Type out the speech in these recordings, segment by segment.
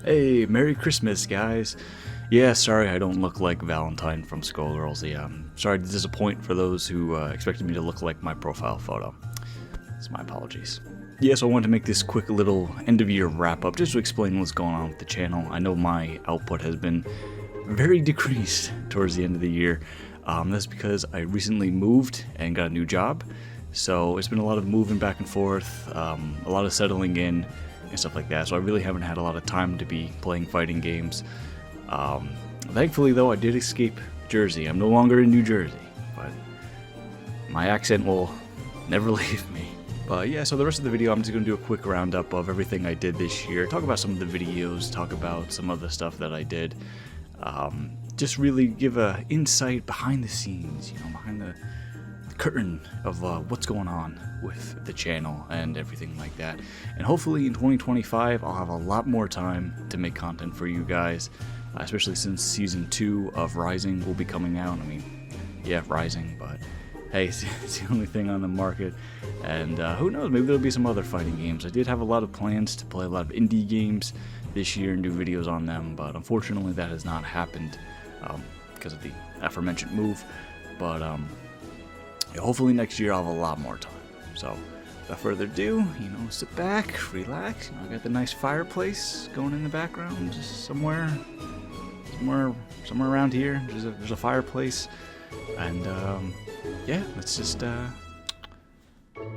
Hey, Merry Christmas, guys. Yeah, sorry I don't look like Valentine from Skullgirls. Yeah, sorry to disappoint for those who expected me to look like my profile photo. It's my apologies. Yeah, so I wanted to make this quick little end-of-year wrap-up just to explain what's going on with the channel. I know my output has been very decreased towards the end of the year. That's because I recently moved and got a new job. So it's been a lot of moving back and forth, a lot of settling in, and stuff like that, so I really haven't had a lot of time to be playing fighting games. Thankfully though, I did escape Jersey. I'm no longer in New Jersey, but my accent will never leave me. But yeah, so the rest of the video I'm just going to do a quick roundup of everything I did this year, talk about some of the videos, talk about some of the stuff that I did, just really give a insight behind the scenes, you know, behind the curtain of what's going on with the channel and everything like that. And hopefully in 2025 I'll have a lot more time to make content for you guys, especially since season 2 of Rising will be coming out. I mean, yeah, Rising, but hey, it's the only thing on the market, and who knows, maybe there'll be some other fighting games. I did have a lot of plans to play a lot of indie games this year and do videos on them, but unfortunately that has not happened because of the aforementioned move. But yeah, hopefully next year I'll have a lot more time. So, without further ado, you know, sit back, relax. You know, I got the nice fireplace going in the background, just somewhere around here. There's a fireplace, and yeah, let's just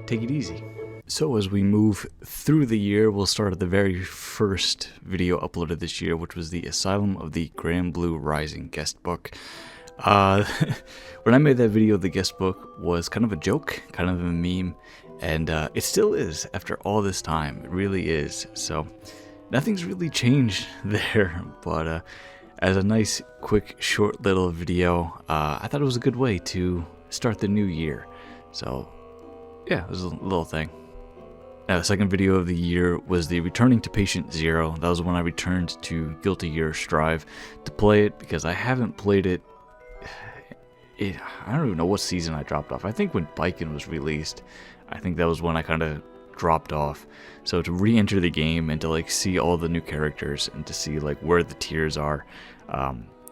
take it easy. So as we move through the year, we'll start at the very first video uploaded this year, which was the Asylum of the Granblue Rising guest book. When I made that video, the guest book was kind of a joke, kind of a meme, and it still is after all this time. It really is. So nothing's really changed there, but as a nice, quick, short little video, I thought it was a good way to start the new year. So yeah, it was a little thing. Now, the second video of the year was the Returning to Patient Zero. That was when I returned to Guilty Gear Strive to play it, because I haven't played it. I don't even know what season I dropped off. I think when Tekken was released, I think that was when I kind of dropped off. So to re-enter the game and to like see all the new characters and to see like where the tiers are,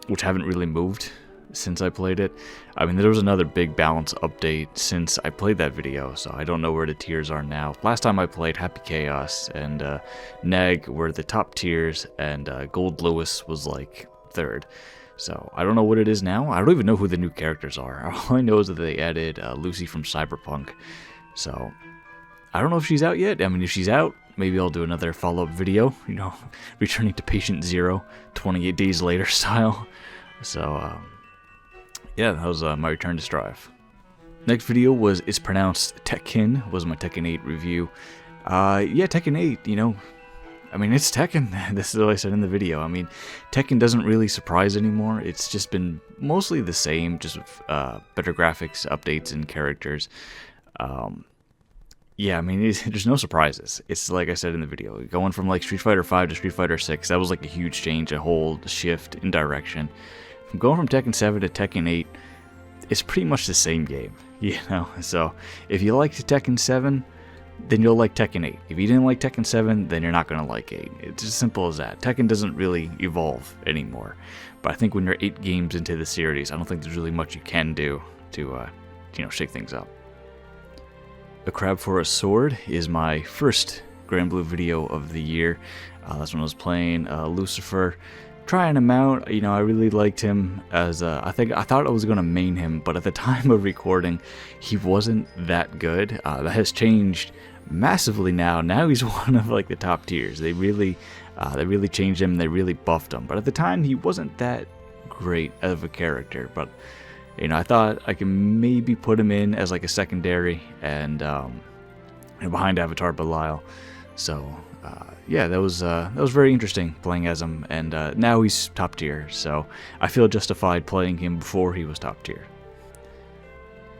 which haven't really moved since I played it. I mean, there was another big balance update since I played that video, so I don't know where the tiers are now. Last time I played, Happy Chaos and Nag were the top tiers, and Gold Lewis was like third. So I don't know what it is now. I don't even know who the new characters are. All I know is that they added Lucy from Cyberpunk. So I don't know if she's out yet. I mean, if she's out, maybe I'll do another follow-up video, you know, Returning to Patient Zero, 28 days later style. So yeah, that was my return to Strive. Next video was, it's pronounced Tekken, was my Tekken 8 review. Yeah, Tekken 8, you know, I mean, it's Tekken. This is what I said in the video. I mean, Tekken doesn't really surprise anymore. It's just been mostly the same, just with better graphics, updates, and characters. Yeah, I mean, there's no surprises. It's like I said in the video, going from like Street Fighter 5 to Street Fighter 6, that was like a huge change, a whole shift in direction. From going from Tekken 7 to Tekken 8, it's pretty much the same game, you know? So, if you liked Tekken 7, then you'll like Tekken 8. If you didn't like Tekken 7, then you're not going to like 8. It's as simple as that. Tekken doesn't really evolve anymore. But I think when you're 8 games into the series, I don't think there's really much you can do to, you know, shake things up. A Crab for a Sword is my first Granblue video of the year. That's when I was playing Lucifer, trying him out. You know, I really liked him as I thought I was going to main him, but at the time of recording, he wasn't that good. That has changed massively now. Now he's one of like the top tiers. They really changed him. They really buffed him. But at the time, he wasn't that great of a character. But you know, I thought I could maybe put him in as like a secondary and behind Avatar Belial. So yeah, that was very interesting playing as him, and now he's top tier. So I feel justified playing him before he was top tier.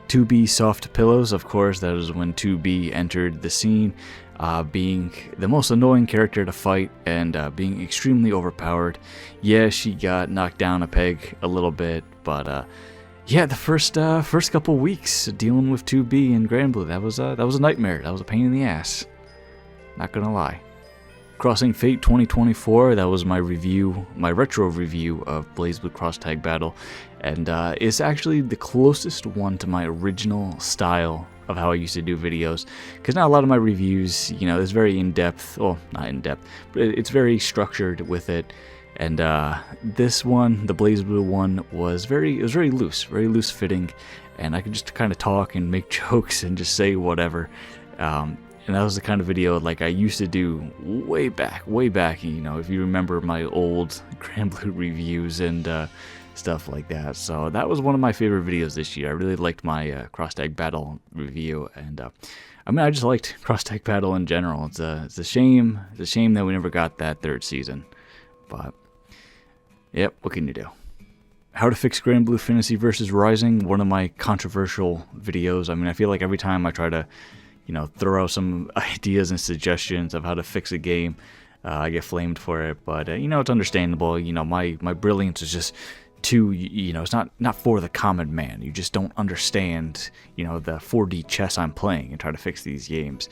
2B Soft Pillows, of course, that is when 2B entered the scene, being the most annoying character to fight and being extremely overpowered. Yeah, she got knocked down a peg a little bit, but yeah, the first couple weeks dealing with 2B and Granblue, that was a nightmare. That was a pain in the ass. Not gonna lie. Crossing Fate 2024, that was my review, my retro review of BlazBlue Cross Tag Battle, and it's actually the closest one to my original style of how I used to do videos, because now a lot of my reviews, you know, is very in-depth, well, not in-depth, but it's very structured with it, and this one, the BlazBlue one, was very loose fitting, and I could just kind of talk and make jokes and just say whatever. And that was the kind of video like I used to do way back, you know, if you remember my old Granblue reviews and stuff like that. So that was one of my favorite videos this year. I really liked my Cross Tag Battle review, and I mean, I just liked Cross Tag Battle in general. It's a shame that we never got that third season, but yep, what can you do? How to fix Granblue Fantasy vs. Rising, one of my controversial videos. I mean, I feel like every time I try to, you know, throw out some ideas and suggestions of how to fix a game, I get flamed for it, but you know, it's understandable. You know, my brilliance is just too, you know, it's not for the common man. You just don't understand, you know, the 4D chess I'm playing and try to fix these games.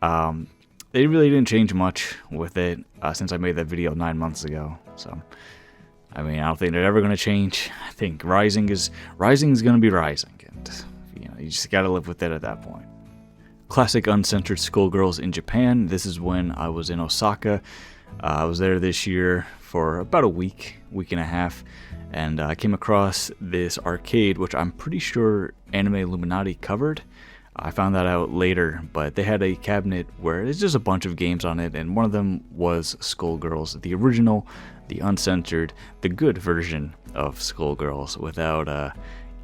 They really didn't change much with it since I made that video 9 months ago, so I mean, I don't think they're ever going to change. I think Rising is going to be Rising, and you know, you just got to live with it at that point. Classic uncensored Skullgirls in Japan. This is when I was in Osaka. I was there this year for about a week and a half, and I came across this arcade, which I'm pretty sure Anime Illuminati covered. I found that out later, but they had a cabinet where there's just a bunch of games on it, and one of them was Skullgirls, the original, the uncensored, the good version of Skullgirls, without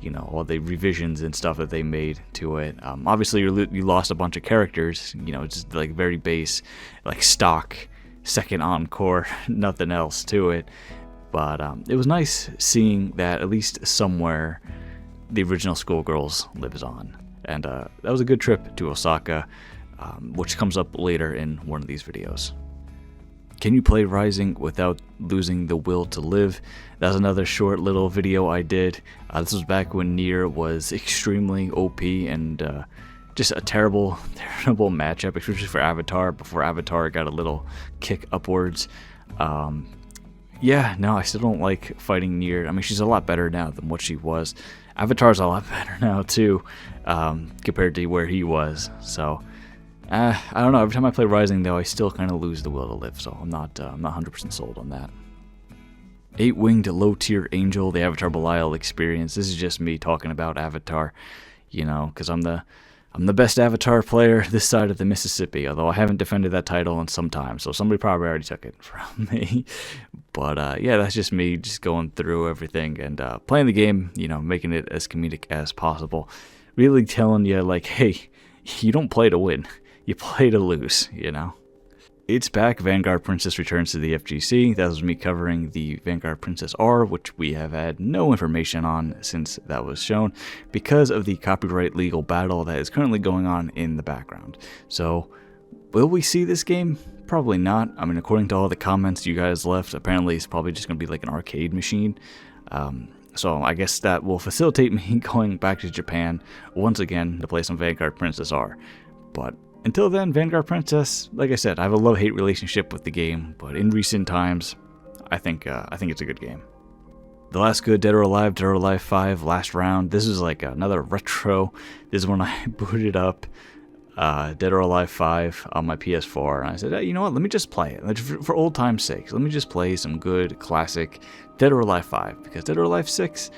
you know, all the revisions and stuff that they made to it. Obviously, you lost a bunch of characters. You know, it's just like very base, like stock, second encore, nothing else to it. But it was nice seeing that at least somewhere the original Skullgirls lives on. And that was a good trip to Osaka, which comes up later in one of these videos. Can you play Rising without losing the will to live? That was another short little video I did. This was back when Nier was extremely OP and just a terrible matchup, especially for Avatar, before Avatar got a little kick upwards. Yeah, no, I still don't like fighting Nier. I mean, she's a lot better now than what she was. Avatar's a lot better now too, compared to where he was, so I don't know. Every time I play Rising, though, I still kind of lose the will to live, so I'm not 100% sold on that. 8-winged low-tier angel, the Avatar Belial experience. This is just me talking about Avatar, you know, because I'm the best Avatar player this side of the Mississippi, although I haven't defended that title in some time, so somebody probably already took it from me. But yeah, that's just me just going through everything and playing the game, you know, making it as comedic as possible. Really telling you, like, hey, you don't play to win. You play to lose, you know. It's back. Vanguard Princess returns to the FGC. That was me covering the Vanguard Princess R, which we have had no information on since that was shown because of the copyright legal battle that is currently going on in the background. So, will we see this game? Probably not. I mean, according to all the comments you guys left, apparently it's probably just going to be like an arcade machine. So I guess that will facilitate me going back to Japan once again to play some Vanguard Princess R. But until then, Vanguard Princess, like I said, I have a love-hate relationship with the game, but in recent times, I think it's a good game. The last good, Dead or Alive 5, last round. This is like another retro. This is when I booted up Dead or Alive 5 on my PS4, and I said, hey, you know what, let me just play it. For old time's sake, let me just play some good, classic Dead or Alive 5, because Dead or Alive 6,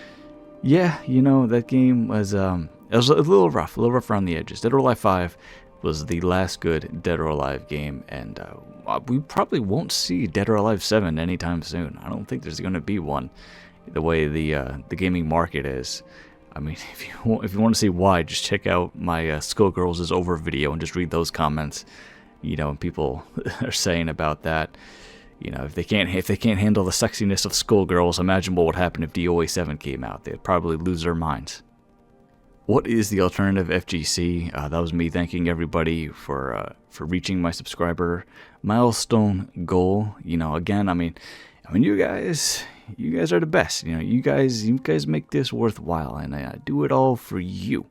yeah, you know, that game was, it was a little rough around the edges. Dead or Alive 5 was the last good Dead or Alive game, and we probably won't see Dead or Alive 7 anytime soon. I don't think there's going to be one, the way the gaming market is. I mean, if you want to see why, just check out my Skullgirls is over video and just read those comments. You know, and people are saying about that. You know, if they can't handle the sexiness of Skullgirls, imagine what would happen if DOA 7 came out. They'd probably lose their minds. What is the alternative FGC? That was me thanking everybody for reaching my subscriber milestone goal. You know, again, I mean, you guys are the best. You know, you guys make this worthwhile, and I do it all for you,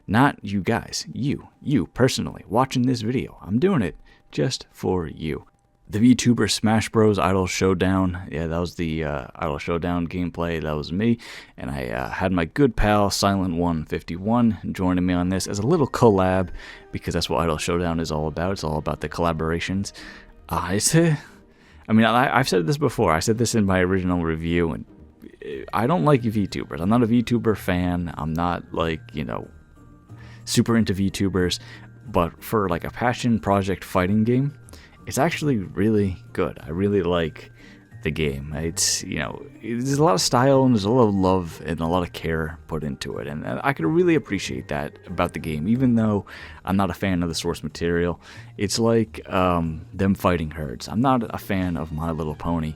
not you guys. You personally watching this video. I'm doing it just for you. the VTuber Smash Bros. Idol Showdown. Yeah, that was the Idol Showdown gameplay. That was me. And I had my good pal, Silent151, joining me on this as a little collab, because that's what Idol Showdown is all about. It's all about the collaborations. I've said this before. I said this in my original review, and I don't like VTubers. I'm not a VTuber fan. I'm not, like, super into VTubers. But for, like, a passion project fighting game, it's actually really good. I really like the game. It's, there's a lot of style and there's a lot of love and a lot of care put into it. And I could really appreciate that about the game, even though I'm not a fan of the source material. It's like them fighting herds. I'm not a fan of My Little Pony,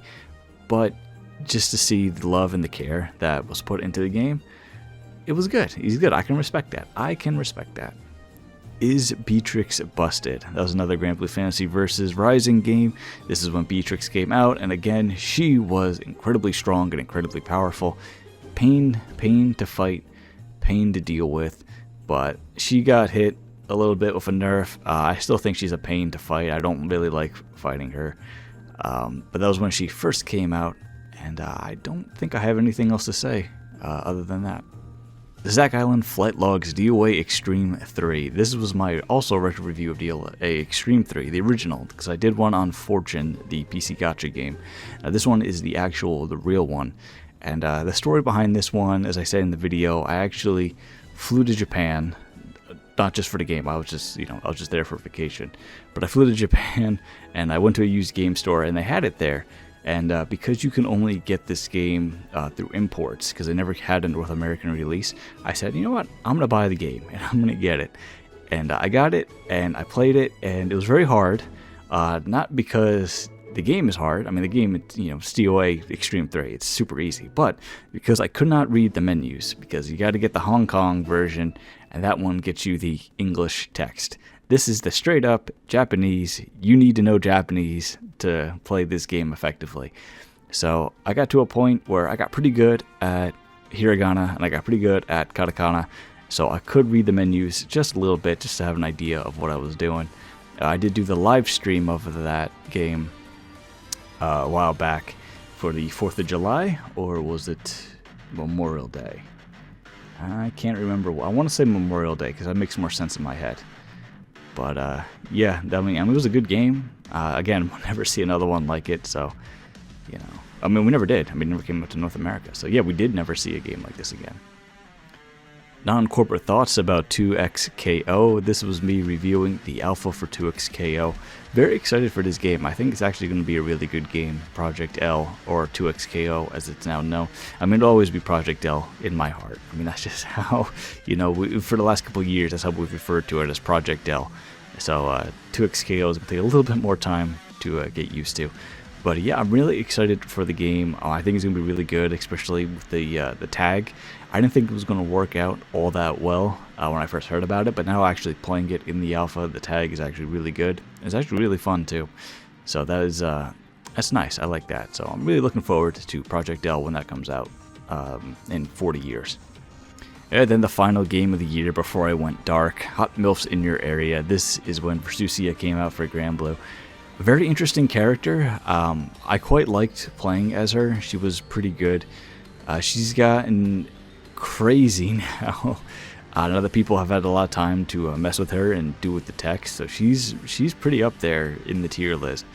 but just to see the love and the care that was put into the game, it was good. He's good. I can respect that. Is Beatrix busted? That was another Granblue Fantasy vs. Rising game. This is when Beatrix came out, and again, she was incredibly strong and incredibly powerful. Pain to fight, pain to deal with, but she got hit a little bit with a nerf. I still think she's a pain to fight. I don't really like fighting her, but that was when she first came out, and I don't think I have anything else to say other than that. The Zack Island Flight Logs DOA Xtreme 3. This was my also retro review of DOA Xtreme 3, the original, because I did one on Fortune, the PC gacha game. This one is the real one. And the story behind this one, as I said in the video, I actually flew to Japan, not just for the game. I was just there for vacation. But I flew to Japan, and I went to a used game store, and they had it there. And because you can only get this game through imports, because they never had a North American release, I said, you know what, I'm going to buy the game, and I'm going to get it. And I got it, and I played it, and it was very hard. Not because the game is hard. I mean, the game, it's DOA Xtreme 3. It's super easy. But because I could not read the menus, because you got to get the Hong Kong version, and that one gets you the English text. This is the straight up Japanese. You need to know Japanese to play this game effectively. So I got to a point where I got pretty good at hiragana and I got pretty good at katakana. So I could read the menus just a little bit, just to have an idea of what I was doing. I did do the live stream of that game a while back for the 4th of July, or was it Memorial Day? I can't remember. I want to say Memorial Day because that makes more sense in my head. But yeah, it was a good game. Again, we'll never see another one like it. So, we never did. It never came up to North America. So yeah, we did never see a game like this again. Non-corporate thoughts about 2XKO. This was me reviewing the alpha for 2XKO. Very excited for this game. I think it's actually going to be a really good game. Project L, or 2XKO as it's now known. It'll always be Project L in my heart. That's just how, for the last couple of years, that's how we've referred to it, as Project L. So 2XKO is going to take a little bit more time to get used to. But yeah, I'm really excited for the game. I think it's going to be really good, especially with the tag. I didn't think it was going to work out all that well when I first heard about it, but now actually playing it in the alpha, the tag is actually really good. It's actually really fun too. So that's nice. I like that. So I'm really looking forward to Project L when that comes out in 40 years. And then the final game of the year before I went dark, Hot MILFs in Your Area. This is when Versusia came out for Granblue. A very interesting character. I quite liked playing as her. She was pretty good. She's gotten crazy now. Other people have had a lot of time to mess with her and do with the text, so she's pretty up there in the tier list.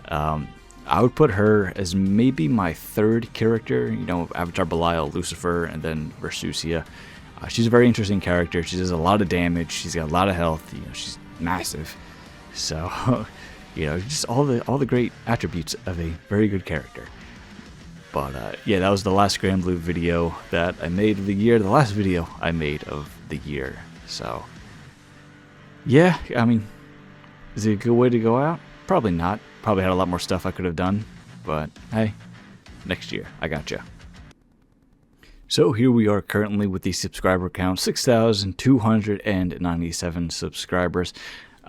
I would put her as maybe my third character. Avatar, Belial, Lucifer, and then Versusia. She's a very interesting character. She does a lot of damage. She's got a lot of health. She's massive. So. Just all the great attributes of a very good character. But yeah, that was the last Granblue video that I made of the year. The last video I made of the year. So yeah, is it a good way to go out? Probably not. Probably had a lot more stuff I could have done. But hey, next year, I gotcha. So here we are currently with the subscriber count, 6,297 subscribers.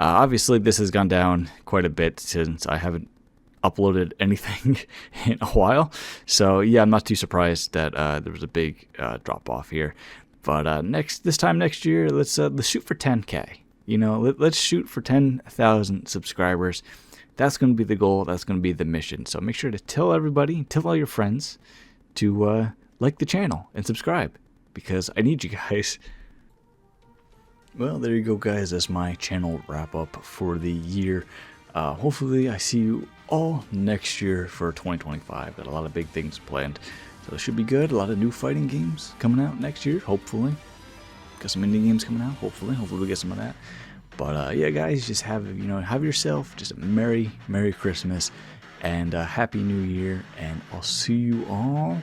Obviously, this has gone down quite a bit since I haven't uploaded anything in a while. So yeah, I'm not too surprised that there was a big drop off here. But this time next year, let's shoot for 10K. Let's shoot for 10,000 subscribers. That's going to be the goal. That's going to be the mission. So make sure to tell everybody, tell all your friends to like the channel and subscribe, because I need you guys. Well, there you go, guys. That's my channel wrap up for the year. Hopefully I see you all next year for 2025. Got a lot of big things planned, so it should be good. A lot of new fighting games coming out next year, hopefully. Got some indie games coming out, hopefully we get some of that. But yeah, guys, just have yourself just a Merry Christmas and a Happy New Year, and I'll see you all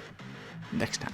next time.